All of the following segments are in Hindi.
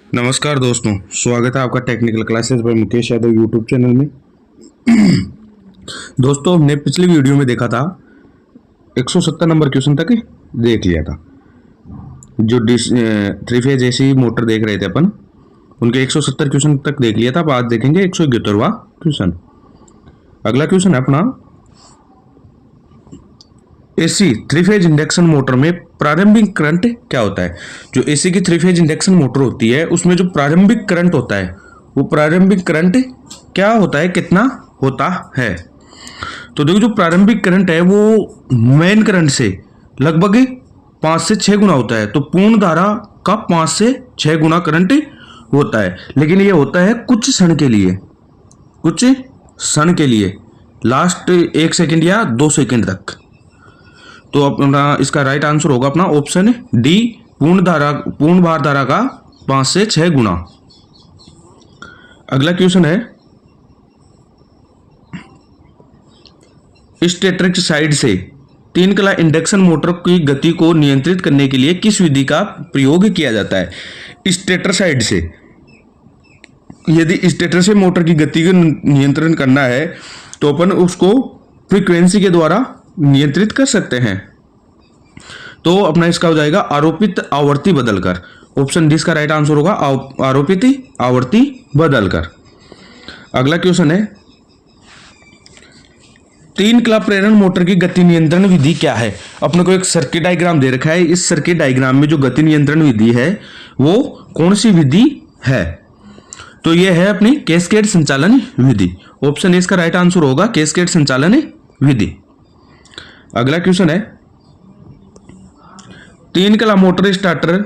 नमस्कार दोस्तों, स्वागत है आपका technical classes bye Mukesh Yadav YouTube channel में। दोस्तों, हमने पिछली वीडियो में देखा था 170 नंबर क्वेश्चन तक देख लिया था। जो थ्री फेज एसी मोटर देख रहे थे अपन, उनके 170 क्वेश्चन तक देख लिया था। अब आज देखेंगे 171वां क्वेश्चन। अगला क्वेश्चन है अपना, AC three phase induction motor में प्रारंभिक करंट क्या होता है। जो एसी की थ्री फेज इंडक्शन मोटर होती है उसमें जो प्रारंभिक करंट होता है वो प्रारंभिक करंट क्या होता है, कितना होता है। तो देखो, जो प्रारंभिक करंट है वो मेन करंट से लगभग 5 से 6 गुना होता है। तो पूर्ण धारा का 5 से 6 गुना करंट होता है, लेकिन ये होता है कुछ क्षण के लिए, कुछ क्षण के लिए, लास्ट 1 सेकंड या 2 सेकंड तक। तो अपना इसका राइट आंसर होगा अपना ऑप्शन डी, पूर्ण भार धारा का 5 से 6 गुना। अगला क्वेश्चन है, स्टेटर की साइड से 3 कला इंडक्शन मोटर की गति को नियंत्रित करने के लिए किस विधि का प्रयोग किया जाता है। स्टेटर साइड से, यदि स्टेटर से मोटर की गति को नियंत्रण करना है तो अपन उसको फ्रीक्वेंसी के द्वारा नियंत्रित कर सकते हैं। तो अपना इसका हो जाएगा आरोपित आवर्ती बदलकर। ऑप्शन डी इसका राइट आंसर होगा, आरोपित आवर्ती बदलकर। अगला क्वेश्चन है, 3 कला प्रेरण मोटर की गति नियंत्रण विधि क्या है। अपने को एक सर्किट डायग्राम दे रखा है। इस सर्किट डायग्राम में जो गति नियंत्रण विधि है वो कौन सी विधि है। तो यह है अपनी कैस्केड संचालन विधि। ऑप्शन ए इसका राइट आंसर होगा, कैस्केड संचालन विधि। अगला क्वेश्चन है, 3 कला मोटर स्टार्टर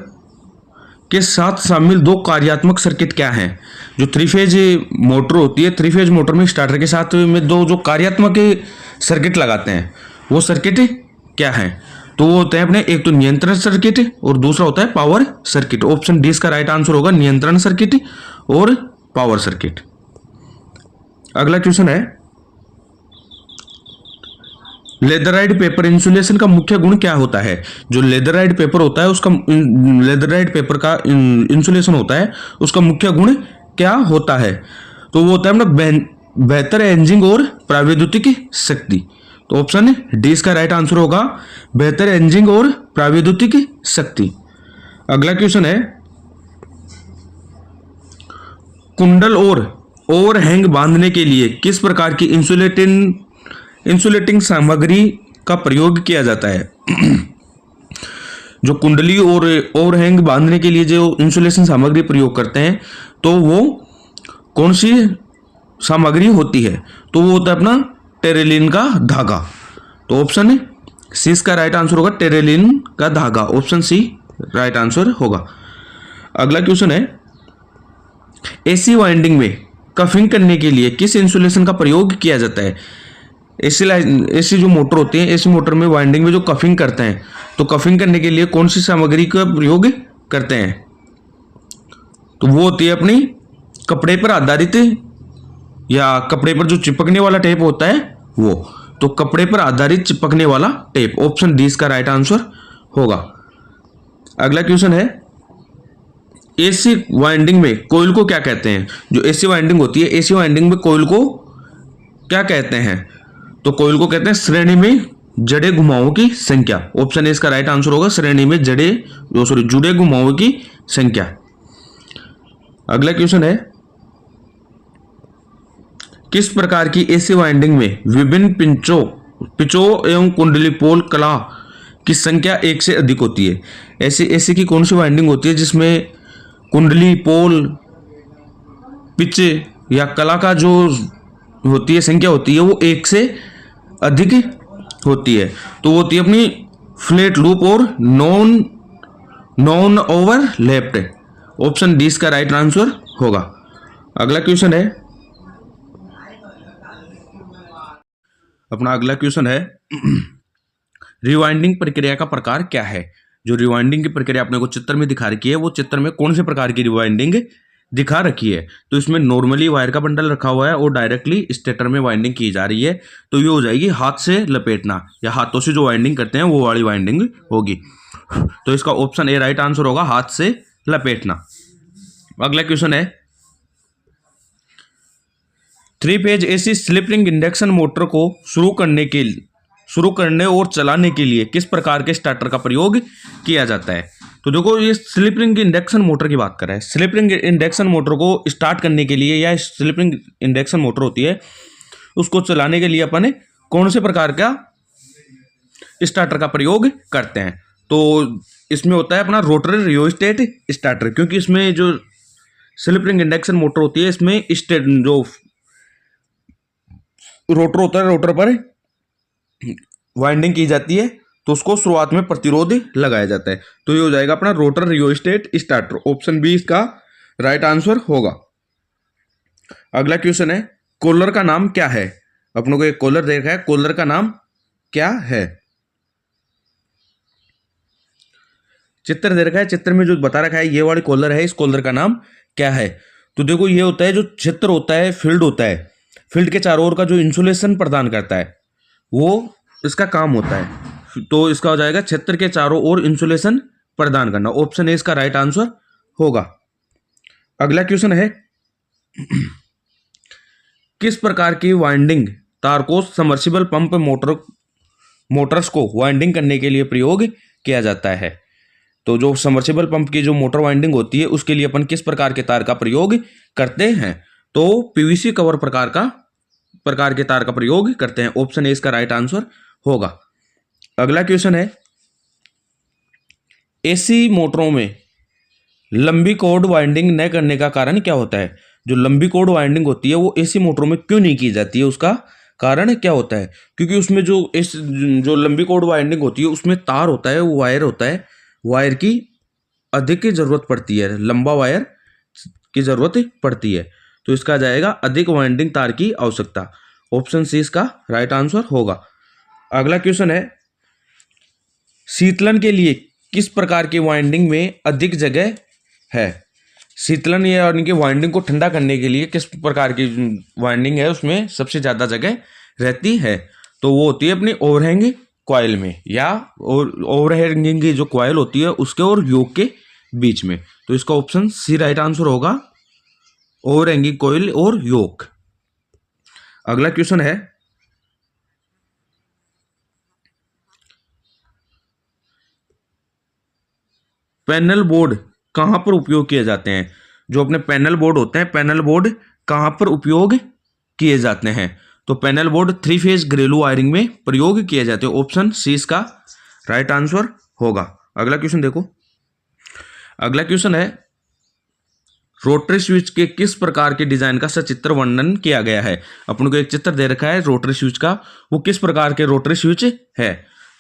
के साथ शामिल 2 कार्यात्मक सर्किट क्या हैं। जो थ्री फेज मोटर होती है, थ्री फेज मोटर में स्टार्टर के साथ में 2 जो कार्यात्मक सर्किट लगाते हैं वो सर्किट क्या हैं। तो वो होते हैं अपने, एक तो नियंत्रण सर्किट और दूसरा होता है पावर सर्किट। ऑप्शन डी इसका राइट आंसर होगा, नियंत्रण सर्किट और पावर सर्किट। अगला क्वेश्चन है, लेदराइड पेपर इंसुलेशन का मुख्य गुण क्या होता है। जो लेदराइड पेपर होता है उसका, लेदराइड पेपर का इंसुलेशन होता है उसका मुख्य गुण क्या होता है। तो वो होता है अपना बेहतर एंजिंग और प्रावैद्युतिक शक्ति। तो ऑप्शन डी इसका राइट आंसर होगा, बेहतर एंजिंग और प्रावैद्युतिक शक्ति। अगला क्वेश्चन है, कुंडल और ओवरहैंग बांधने के लिए किस प्रकार की इंसुलेटिंग सामग्री का प्रयोग किया जाता है। जो कुंडली और ओवरहैंग बांधने के लिए जो इंसुलेशन सामग्री प्रयोग करते हैं तो वो कौन सी सामग्री होती है। तो वो होता है अपना टेरेलिन का धागा। तो ऑप्शन सी इसका राइट आंसर होगा, टेरेलिन का धागा। ऑप्शन सी राइट आंसर होगा। अगला क्वेश्चन है, एसी वाइंडिंग में कफिंग करने के लिए किस इंसुलेशन का प्रयोग किया जाता है। एसी जो मोटर होती है, एसी मोटर में वाइंडिंग में जो कफिंग करते हैं तो कफिंग करने के लिए कौन सी सामग्री का प्रयोग करते हैं। तो वो होती है अपनी कपड़े पर आधारित, या कपड़े पर जो चिपकने वाला टेप होता है वो। तो कपड़े पर आधारित चिपकने वाला टेप। ऑप्शन डी इसका राइट आंसर होगा। अगला क्वेश्चन है, एसी वाइंडिंग में कोयल को क्या कहते हैं। जो एसी वाइंडिंग होती है, एसी वाइंडिंग में कोयल को क्या कहते हैं। तो कोयल को कहते हैं श्रेणी में जड़े घुमावों की संख्या। ऑप्शन ए इसका राइट आंसर होगा, श्रेणी में जुड़े घुमावों की संख्या। अगला क्वेश्चन है, किस प्रकार की एसी वाइंडिंग में विभिन्न पिचों एवं कुंडली पोल कला की संख्या 1 से अधिक होती है। ऐसी एसी की कौन सी वाइंडिंग होती है जिसमें कुंडली, पोल, पिच या कला का जो होती है संख्या होती है वो 1 से अधिक होती है। तो वो होती है अपनी फ्लैट लूप और नॉन ओवरलैप्ड। ऑप्शन डी इसका राइट आंसर होगा। अगला क्वेश्चन है, अपना अगला क्वेश्चन है, रिवाइंडिंग प्रक्रिया का प्रकार क्या है। जो रिवाइंडिंग की प्रक्रिया अपने को चित्र में दिखा रखी है वो चित्र में कौन से प्रकार की रिवाइंडिंग दिखा रखी है। तो इसमें नॉर्मली वायर का बंडल रखा हुआ है और डायरेक्टली स्टेटर में वाइंडिंग की जा रही है। तो ये हो जाएगी हाथ से लपेटना, या हाथों से जो वाइंडिंग करते हैं वो वाली वाइंडिंग होगी। तो इसका ऑप्शन ए राइट आंसर होगा, हाथ से लपेटना। अगला क्वेश्चन है, 3 phase AC slip ring induction motor को शुरू करने और चलाने के लिए किस प्रकार के स्टार्टर का प्रयोग किया जाता है? तो देखो, ये स्लिप रिंग इंडक्शन मोटर की बात कर रहा है। स्लिप रिंग इंडक्शन मोटर को स्टार्ट करने के लिए, या स्लिप रिंग इंडक्शन मोटर होती है, उसको चलाने के लिए अपन कौन से प्रकार का स्टार्टर का प्रयोग करते हैं? तो इसमें होता है अपना रोटरी रियोस्टेट स्टार्टर, क्योंकि इसमें जो स्लिप रिंग इंडक्शन मोटर होती है, इसमें स्टेट जो रोटर होता है, रोटर पर वाइंडिंग की जाती है, तो उसको शुरुआत में प्रतिरोध लगाया जाता है। तो ये हो जाएगा अपना rotor rheostat starter. Option B इसका राइट आंसर होगा। अगला क्वेश्चन है, कूलर का नाम क्या है? अपनों को एक कूलर देखा है, कूलर का नाम क्या है? चित्र दे रखा है, चित्र में जो बता रखा है ये वाली कूलर है, इस कूलर का नाम क्या है? तो देखो, ये होता है जो चित्र होता है, फील्ड होता है, फील्ड के चारों ओर का जो इंसुलेशन प्रदान करता है, वो इसका काम होता है। तो इसका हो जाएगा क्षेत्र के चारों ओर इंसुलेशन प्रदान करना। ऑप्शन ए इसका राइट आंसर होगा। अगला क्वेश्चन है, किस प्रकार की वाइंडिंग तार को सबमर्सिबल पंप मोटर्स को वाइंडिंग करने के लिए प्रयोग किया जाता है? तो जो सबमर्सिबल पंप की जो मोटर वाइंडिंग होती है, उसके लिए अपन किस प्रकार के तार का प्रयोग करते हैं? तो पीवीसी कवर प्रकार के तार का प्रयोग करते हैं। ऑप्शन ए इसका राइट आंसर होगा। अगला क्वेश्चन है, एसी मोटरों में लंबी कोड वाइंडिंग न करने का कारण क्या होता है? जो लंबी कोड वाइंडिंग होती है वो एसी मोटरों में क्यों नहीं की जाती है, उसका कारण क्या होता है? क्योंकि उसमें जो लंबी कोड वाइंडिंग होती है, उसमें तार होता है, वायर होता है, वायर की अधिक की जरूरत पड़ती है, लंबा वायर की जरूरत पड़ती है। तो इसका जाएगा अधिक वाइंडिंग तार की आवश्यकता। ऑप्शन सी इसका राइट आंसर होगा। अगला क्वेश्चन है, शीतलन के लिए किस प्रकार की वाइंडिंग में अधिक जगह है? शीतलन यानी कि वाइंडिंग को ठंडा करने के लिए किस प्रकार की वाइंडिंग है, उसमें सबसे ज्यादा जगह रहती है? तो वो होती है अपनी ओवरहैंगिंग कॉइल में, या ओवरहैंगिंग की जो कॉइल होती है उसके और योक के बीच में। तो इसका ऑप्शन सी राइट आंसर होगा, ओवरहैंगिंग कॉइल और योक। अगला क्वेश्चन है, पैनल बोर्ड कहां पर उपयोग किए जाते हैं? जो अपने पैनल बोर्ड होते हैं, पैनल बोर्ड कहां पर उपयोग किए जाते हैं? तो पैनल बोर्ड 3 फेज घरेलू वायरिंग में प्रयोग किए जाते हैं। ऑप्शन सी इसका राइट आंसर होगा। अगला क्वेश्चन देखो, अगला क्वेश्चन है, रोटरी स्विच के किस प्रकार के डिजाइन का सचित्र वर्णन किया गया है? अपन को एक चित्र दे रखा है रोटरी स्विच का, वो किस प्रकार के रोटरी स्विच है?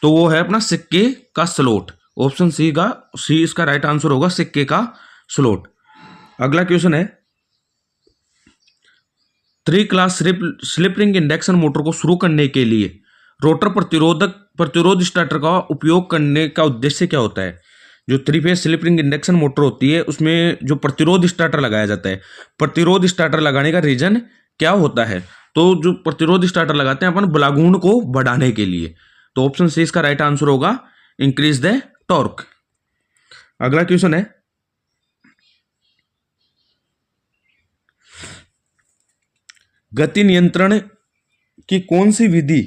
तो वो है अपना सिक्के का स्लोट। ऑप्शन सी इसका राइट आंसर होगा, सिक्के का स्लोट। अगला क्वेश्चन है, 3 class slip ring induction motor को शुरू करने के लिए रोटर प्रतिरोध स्टार्टर का उपयोग करने का उद्देश्य क्या होता है? जो 3 phase slip ring induction motor होती है, उसमें जो प्रतिरोध स्टार्टर लगाया जाता है, प्रतिरोध स्टार्टर लगाने का रीजन क्या होता है? तो जो प्रतिरोध स्टार्टर लगाते हैं अपन बलागुण को बढ़ाने के लिए। तो ऑप्शन सी इसका राइट आंसर होगा, इंक्रीज द टॉर्क। अगला क्वेश्चन है, गति नियंत्रण की कौन सी विधि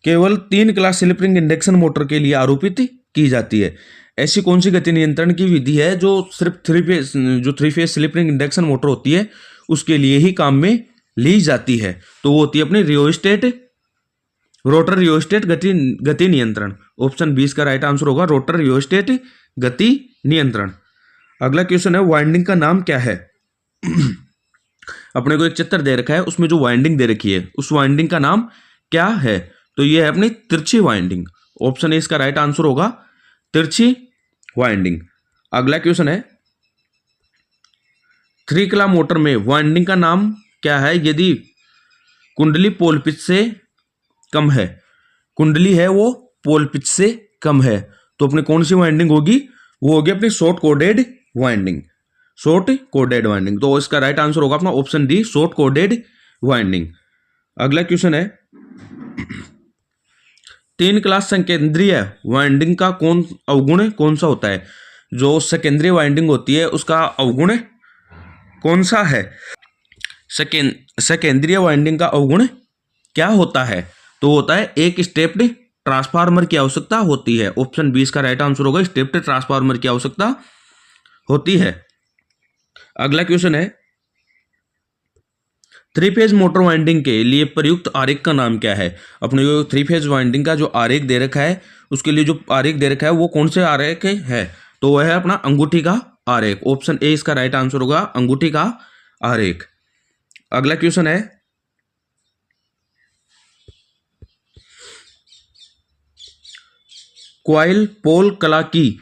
केवल 3 class slip ring induction motor के लिए आरोपित की जाती है? ऐसी कौन सी गति नियंत्रण की विधि है जो सिर्फ 3 phase slip ring induction motor होती है उसके लिए ही काम में ली जाती है? तो वो होती है अपनी रोटर रियोस्टेट गति नियंत्रण। ऑप्शन 20 का राइट आंसर होगा, रोटर रियोस्टेट गति नियंत्रण। अगला क्वेश्चन है, वाइंडिंग का नाम क्या है? अपने को एक चित्र दे रखा है, उसमें जो वाइंडिंग दे रखी है उस वाइंडिंग का नाम क्या है? तो ये है अपनी तिरछी वाइंडिंग। ऑप्शन ए इसका राइट आंसर होगा, तिरछी वाइंडिंग। अगला क्वेश्चन है, 3 क्ला मोटर में वाइंडिंग का नाम क्या है यदि कुंडली पोल पिच से कम है? कुंडली है वो पोल पिच से कम है, तो अपनी कौन सी वाइंडिंग होगी? वो होगी अपनी short coded winding. Short coded winding, तो इसका राइट आंसर होगा अपना option D, short coded winding. अगला क्वेश्चन है, 3 क्लास संकेंद्रीय वाइंडिंग का अवगुण कौन सा होता है? जो सेकेंडरी वाइंडिंग होती है उसका अवगुण कौन सा है? सेकेंडरी वाइंडिंग का अवगुण क्या होता है? तो होता है एक स्टेप्ड ट्रांसफार्मर की आवश्यकता होती है। ऑप्शन 20 का राइट आंसर होगा, स्टेप्ड ट्रांसफार्मर की आवश्यकता होती है। अगला क्वेश्चन है, थ्री फेज मोटर वाइंडिंग के लिए प्रयुक्त आरेख का नाम क्या है? अपने जो थ्री फेज वाइंडिंग का जो आरेख दे रखा है उसके लिए जो आरेख दे रखा है वो कौन से आरेख है? तो वह है अपना अंगूठी का आरेख। ऑप्शन ए इसका राइट आंसर होगा, अंगूठी का आरेख। अगला क्वेश्चन है, क्वाइल पोल कला की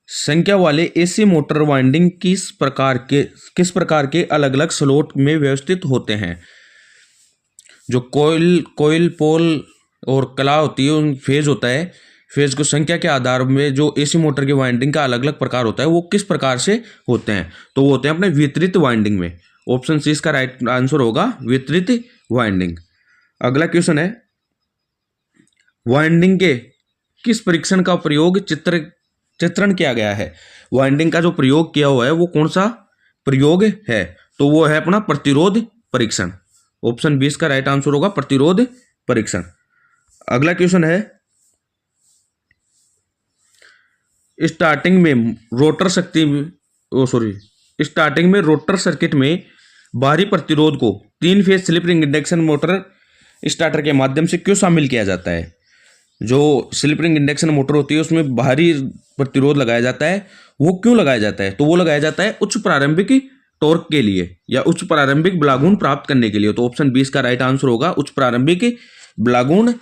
संख्या वाले एसी मोटर वाइंडिंग किस प्रकार के अलग अलग स्लॉट में व्यवस्थित होते हैं? जो कोयल पोल और कला होती है उन फेज होता है, फेज को संख्या के आधार में जो एसी मोटर की वाइंडिंग का अलग अलग प्रकार होता है वो किस प्रकार से होते हैं? तो वो होते हैं अपने वितरित वाइंडिंग में। ऑप्शन सी इसका राइट आंसर होगा, वितरित वाइंडिंग। अगला क्वेश्चन है, वाइंडिंग के किस परीक्षण का प्रयोग चित्रण किया गया है? वाइंडिंग का जो प्रयोग किया हुआ है वो कौन सा प्रयोग है? तो वो है अपना प्रतिरोध परीक्षण। ऑप्शन 20 का राइट आंसर होगा, प्रतिरोध परीक्षण। अगला क्वेश्चन है, स्टार्टिंग में रोटर सर्किट में बाहरी प्रतिरोध को 3 phase slip ring induction motor starter के माध्यम से क्यों शामिल किया जाता है? जो स्लिप रिंग इंडक्शन मोटर होती है उसमें बाहरी प्रतिरोध लगाया जाता है, वो क्यों लगाया जाता है? तो वो लगाया जाता है उच्च प्रारंभिक टॉर्क के लिए या उच्च प्रारंभिक बलागुण प्राप्त करने के लिए। तो ऑप्शन 20 का राइट आंसर होगा, उच्च प्रारंभिक बलागुण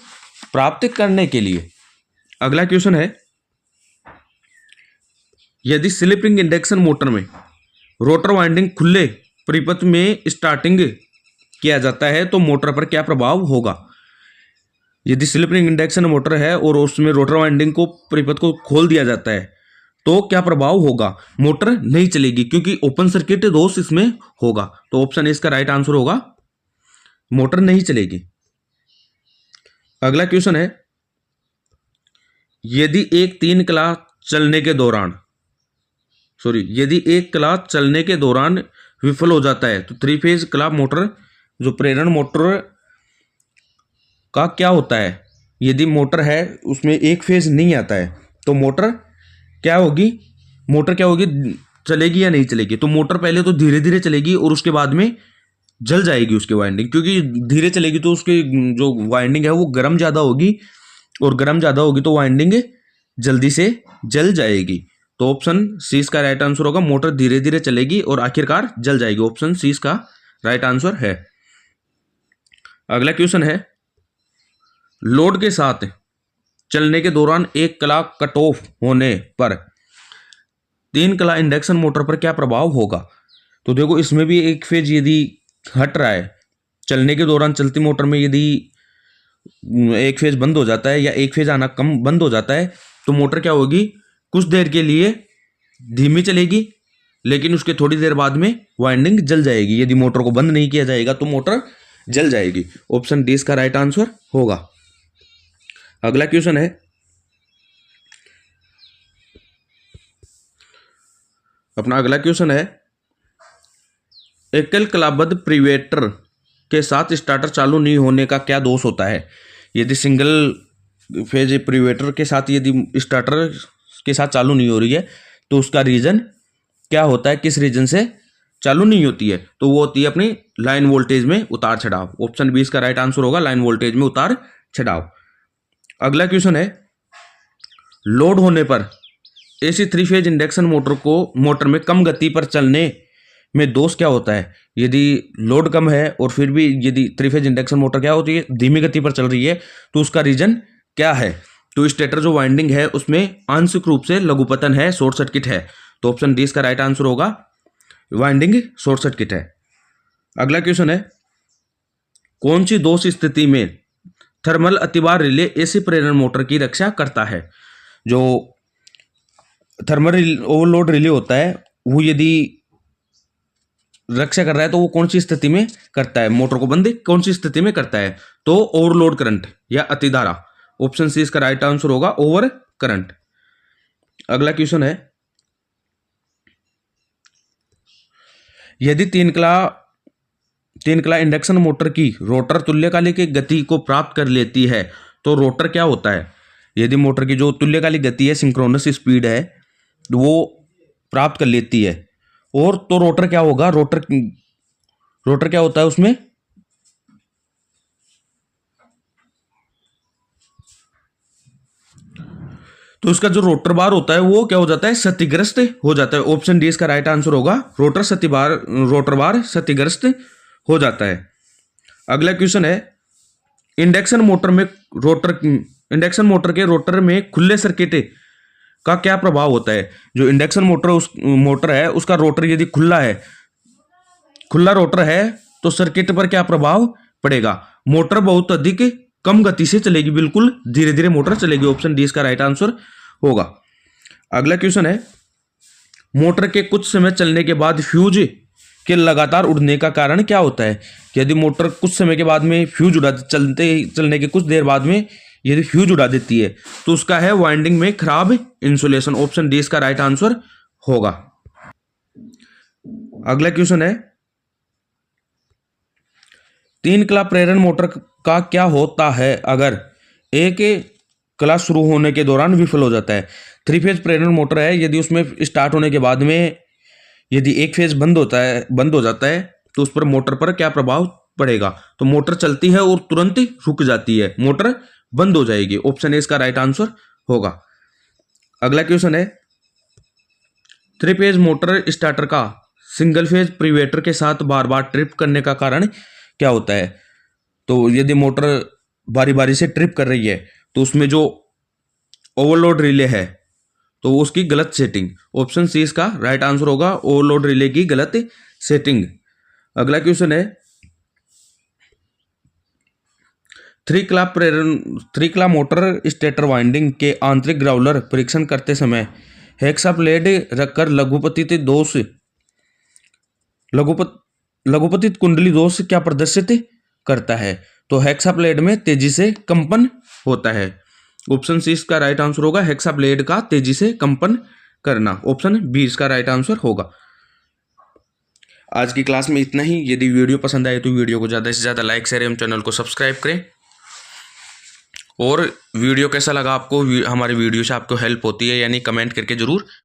प्राप्त करने के लिए। अगला क्वेश्चन है, यदि स्लिप रिंग इंडक्शन मोटर में रोटर वाइंडिंग खुले परिपथ में स्टार्टिंग किया जाता है तो मोटर पर क्या प्रभाव होगा? यदि स्लिप रिंग इंडक्शन मोटर है और उसमें रोटर वाइंडिंग को परिपथ को खोल दिया जाता है तो क्या प्रभाव होगा? मोटर नहीं चलेगी क्योंकि ओपन सर्किट दोष इसमें होगा। तो ऑप्शन इसका राइट आंसर होगा, मोटर नहीं चलेगी। अगला क्वेश्चन है, यदि एक क्लास चलने के दौरान विफल हो जाता है तो थ्री फेज क्लास मोटर जो प्रेरण मोटर का क्या होता है? यदि मोटर है उसमें एक फेज नहीं आता है तो मोटर क्या होगी, चलेगी या नहीं चलेगी? तो मोटर पहले तो धीरे धीरे चलेगी और उसके बाद में जल जाएगी उसकी वाइंडिंग, क्योंकि धीरे चलेगी तो उसकी जो वाइंडिंग है वो गर्म ज़्यादा होगी और गर्म ज़्यादा होगी तो वाइंडिंग जल्दी से जल जाएगी। तो ऑप्शन सी इसका राइट आंसर होगा, मोटर धीरे धीरे चलेगी और आखिरकार जल जाएगी। ऑप्शन सी इसका राइट आंसर है। अगला क्वेश्चन है, लोड के साथ चलने के दौरान एक कला कट ऑफ होने पर 3 कला इंडक्शन मोटर पर क्या प्रभाव होगा? तो देखो इसमें भी एक फेज यदि हट रहा है, चलने के दौरान चलती मोटर में यदि एक फेज बंद हो जाता है या एक फेज आना कम बंद हो जाता है तो मोटर क्या होगी, कुछ देर के लिए धीमी चलेगी लेकिन उसके थोड़ी देर बाद में वाइंडिंग जल जाएगी। यदि मोटर को बंद नहीं किया जाएगा तो मोटर जल जाएगी। ऑप्शन डी इसका राइट आंसर होगा। अगला क्वेश्चन है, एकल कलाबद्ध प्रिवेटर के साथ स्टार्टर चालू नहीं होने का क्या दोष होता है? यदि सिंगल फेज प्रिवेटर के साथ यदि स्टार्टर के साथ चालू नहीं हो रही है तो उसका रीजन क्या होता है, किस रीजन से चालू नहीं होती है? तो वो होती है अपनी लाइन वोल्टेज में उतार चढ़ाव। ऑप्शन 20 का राइट आंसर होगा, लाइन वोल्टेज में उतार चढ़ाव। अगला क्वेश्चन है, लोड होने पर एसी 3 फेज इंडक्शन मोटर में कम गति पर चलने में दोष क्या होता है? यदि लोड कम है और फिर भी यदि 3 फेज इंडक्शन मोटर क्या होती है, धीमी गति पर चल रही है तो उसका रीजन क्या है? तो स्टेटर जो वाइंडिंग है उसमें आंशिक रूप से लघुपतन है, शॉर्ट सर्किट है। तो ऑप्शन डी इसका राइट आंसर होगा, वाइंडिंग शॉर्ट सर्किट है। अगला क्वेश्चन है, कौन सी दोष स्थिति में थर्मल अतिभार रिले एसी प्रेरण मोटर की रक्षा करता है? जो थर्मल ओवरलोड रिले होता है वो यदि रक्षा कर रहा है तो वो कौन सी स्थिति में करता है, मोटर को बंद कौन सी स्थिति में करता है? तो ओवरलोड करंट या अतिधारा। ऑप्शन सी इसका राइट आंसर होगा, ओवर करंट। अगला क्वेश्चन है, यदि तीन कला इंडक्शन मोटर की रोटर तुल्यकालिक की गति को प्राप्त कर लेती है तो रोटर क्या होता है? यदि मोटर की जो तुल्यकालिक गति है, सिंक्रोनस स्पीड है, वो प्राप्त कर लेती है और तो रोटर क्या होगा? रोटर क्या होता है उसमें? तो उसका जो रोटर बार होता है वो क्या हो जाता है? क्षतिग्रस्त हो जाता है। ऑप्शन डी इसका राइट आंसर होगा। रोटर बार क्षतिग्रस्त हो जाता है। अगला क्वेश्चन है, इंडक्शन मोटर के रोटर में खुले सर्किट का क्या प्रभाव होता है? जो इंडक्शन मोटर है उसका रोटर यदि खुला रोटर है तो सर्किट पर क्या प्रभाव पड़ेगा? मोटर बहुत अधिक कम गति से चलेगी, बिल्कुल धीरे धीरे मोटर चलेगी। ऑप्शन डी इसका राइट आंसर होगा। अगला क्वेश्चन है, मोटर के कुछ समय चलने के बाद फ्यूज के लगातार उड़ने का कारण क्या होता है? यदि मोटर कुछ समय के बाद में चलने के कुछ देर बाद में यदि फ्यूज उड़ा देती है तो उसका है वाइंडिंग में खराब इंसुलेशन। ऑप्शन डी इसका राइट आंसर होगा। अगला क्वेश्चन है, तीन कला प्रेरण मोटर का क्या होता है अगर एक कला शुरू होने के दौरान विफल हो जाता है? थ्री फेज प्रेरण मोटर है, यदि उसमें स्टार्ट होने के बाद में यदि एक फेज बंद हो जाता है तो उस पर मोटर पर क्या प्रभाव पड़ेगा? तो मोटर चलती है और तुरंत रुक जाती है, मोटर बंद हो जाएगी। ऑप्शन ए इसका राइट आंसर होगा। अगला क्वेश्चन है, थ्री फेज मोटर स्टार्टर का सिंगल फेज प्रिवेटर के साथ बार बार ट्रिप करने का कारण क्या होता है? तो यदि मोटर बारी बारी से ट्रिप कर रही है तो उसमें जो ओवरलोड रिले है तो उसकी गलत सेटिंग। ऑप्शन सी इसका राइट आंसर होगा, ओवरलोड रिले की गलत सेटिंग। अगला क्वेश्चन है, थ्री कला मोटर स्टेटर वाइंडिंग के आंतरिक ग्राउलर परीक्षण करते समय हेक्सा प्लेट रखकर लघुपतित कुंडली दोष क्या प्रदर्शित करता है? तो हेक्सा प्लेट में तेजी से कंपन होता है। ऑप्शन सी इसका राइट आंसर होगा, हेक्सा प्लेट का तेजी से कंपन करना। ऑप्शन बी इसका राइट आंसर होगा। आज की क्लास में इतना ही। यदि वीडियो पसंद आए तो वीडियो को ज़्यादा से ज़्यादा लाइक शेयर एवं चैनल को सब्सक्राइब करें। और वीडियो कैसा लगा आपको, हमारे वीडियो से आपको हेल्प होती है यानी कमेंट करके जरूर